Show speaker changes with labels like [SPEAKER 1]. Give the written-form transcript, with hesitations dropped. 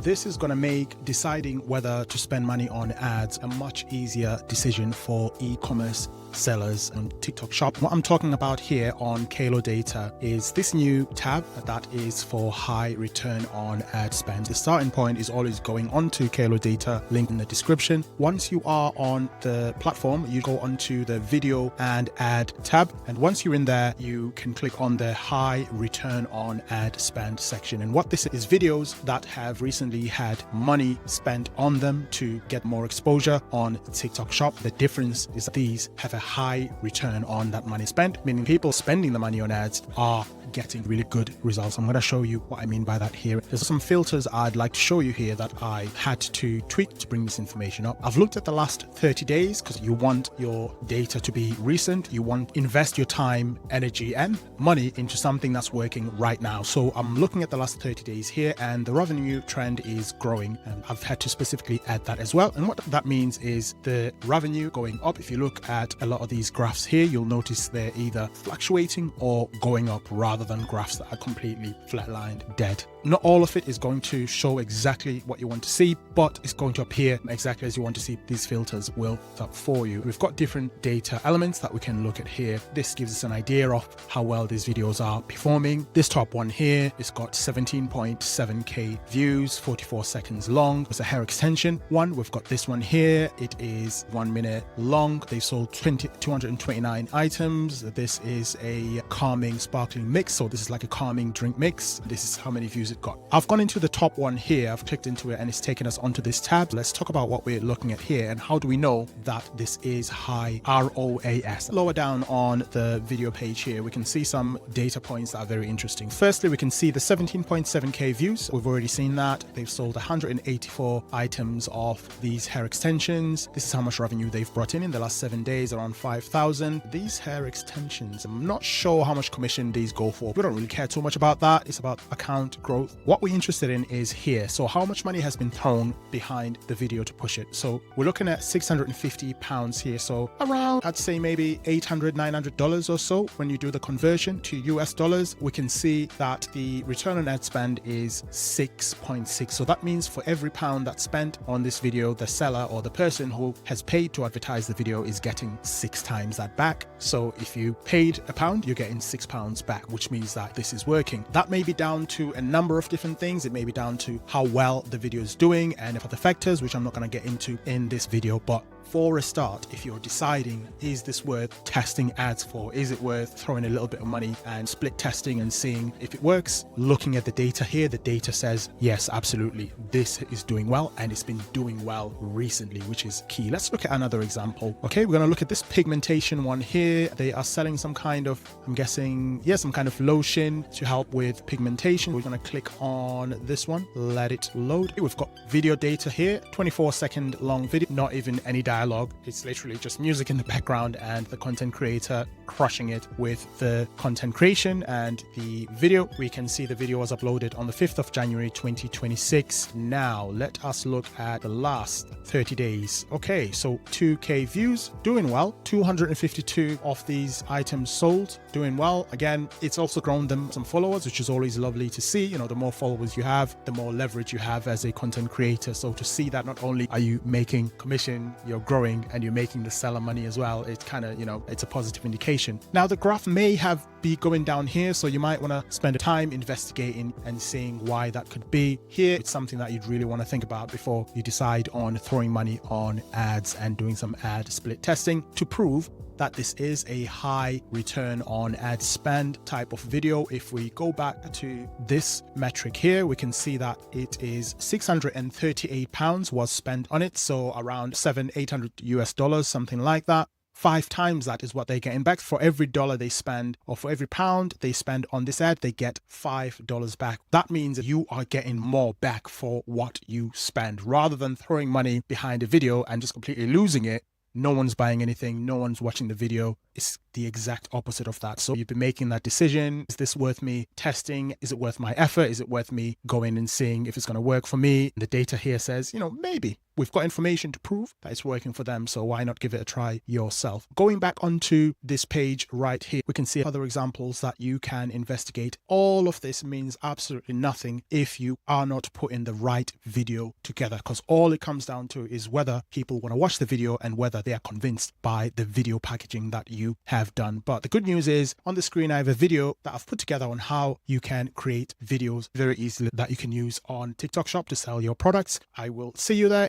[SPEAKER 1] This is going to make deciding whether to spend money on ads a much easier decision for e-commerce sellers on TikTok Shop. What I'm talking about here on Kalo Data is this new tab that is for high return on ad spend. The starting point is always going onto Kalo Data, link in the description. Once you are on the platform, you go onto the video and ad tab. And once you're in there, you can click on the high return on ad spend section. And what this is videos that have recently had money spent on them to get more exposure on TikTok Shop. The difference is that these have a high return on that money spent, meaning people spending the money on ads are getting really good results. I'm going to show you what I mean by that here. There's some filters I'd like to show you here that I had to tweak to bring this information up. I've looked at the last 30 days because you want your data to be recent. You want to invest your time, energy, and money into something that's working right now. So I'm looking at the last 30 days here, and the revenue trend is growing. And I've had to specifically add that as well. And what that means is the revenue going up. If you look at a lot of these graphs here, you'll notice they're either fluctuating or going up rather than graphs that are completely flatlined dead. Not all of it is going to show exactly what you want to see, but it's going to appear exactly as you want to see. These filters will up for you. We've got different data elements that we can look at here. This gives us an idea of how well these videos are performing. This top one here, it's got 17.7k views, 44 seconds long. It's a hair extension one. We've got this one here. It is 1 minute long. They sold 229 items. This is a calming sparkling mix. So this is like a calming drink mix. This is how many views it got. I've gone into the top one here. I've clicked into it and it's taken us onto this tab. Let's talk about what we're looking at here and how do we know that this is high ROAS. Lower down on the video page here, we can see some data points that are very interesting. Firstly, we can see the 17.7k views. We've already seen that. They've sold 184 items of these hair extensions. This is how much revenue they've brought in the last 7 days, around 5,000. These hair extensions, I'm not sure how much commission these go for. We don't really care too much about that. It's about account growth. What we're interested in is here. So how much money has been thrown behind the video to push it? So we're looking at £650 here. So around, I'd say maybe $800, $900 or so. When you do the conversion to US dollars, we can see that the return on ad spend is 6.6. So that means for every pound that's spent on this video, the seller or the person who has paid to advertise the video is getting 6 times that back. So if you paid £1, you're getting £6 back, which means that this is working. That may be down to a number of different things. It may be down to how well the video is doing and other factors, which I'm not going to get into in this video. But for a start, if you're deciding, is this worth testing ads for? Is it worth throwing a little bit of money and split testing and seeing if it works? Looking at the data here, the data says, yes, absolutely. This is doing well and it's been doing well recently, which is key. Let's look at another example. Okay, we're going to look at this pigmentation one here. They are selling some kind of, I'm guessing, yeah, some kind of lotion to help with pigmentation. We're going to click on this one, let it load. We've got video data here, 24-second long video, not even any dialogue. It's literally just music in the background and the content creator crushing it with the content creation and the video. We can see the video was uploaded on the 5th of January 2026. Now let us look at the last 30 days. Okay, so 2k views, doing well. 252 of these items sold, doing well. Again, it's also grown them some followers, which is always lovely to see. You know, the more followers you have, the more leverage you have as a content creator. So to see that not only are you making commission, you're growing and you're making the seller money as well, it's kind of, you know, it's a positive indication. Now the graph may be going down here, so you might want to spend time investigating and seeing why that could be. Here it's something that you'd really want to think about before you decide on throwing money on ads and doing some ad split testing to prove that this is a high return on ad spend type of video. If we go back to this metric here, we can see that it is £638 was spent on it. So around $700-800 US dollars, something like that. 5 times that is what they're getting back. For every dollar they spend, or for every pound they spend on this ad, they get $5 back. That means you are getting more back for what you spend, rather than throwing money behind a video and just completely losing it. No one's buying anything, no one's watching the video. It's the exact opposite of that. So you've been making that decision. Is this worth me testing? Is it worth my effort? Is it worth me going and seeing if it's going to work for me? The data here says, you know, maybe we've got information to prove that it's working for them. So why not give it a try yourself? Going back onto this page right here, we can see other examples that you can investigate. All of this means absolutely nothing if you are not putting the right video together, because all it comes down to is whether people want to watch the video and whether they are convinced by the video packaging that you have done. But the good news is on the screen, I have a video that I've put together on how you can create videos very easily that you can use on TikTok Shop to sell your products. I will see you there.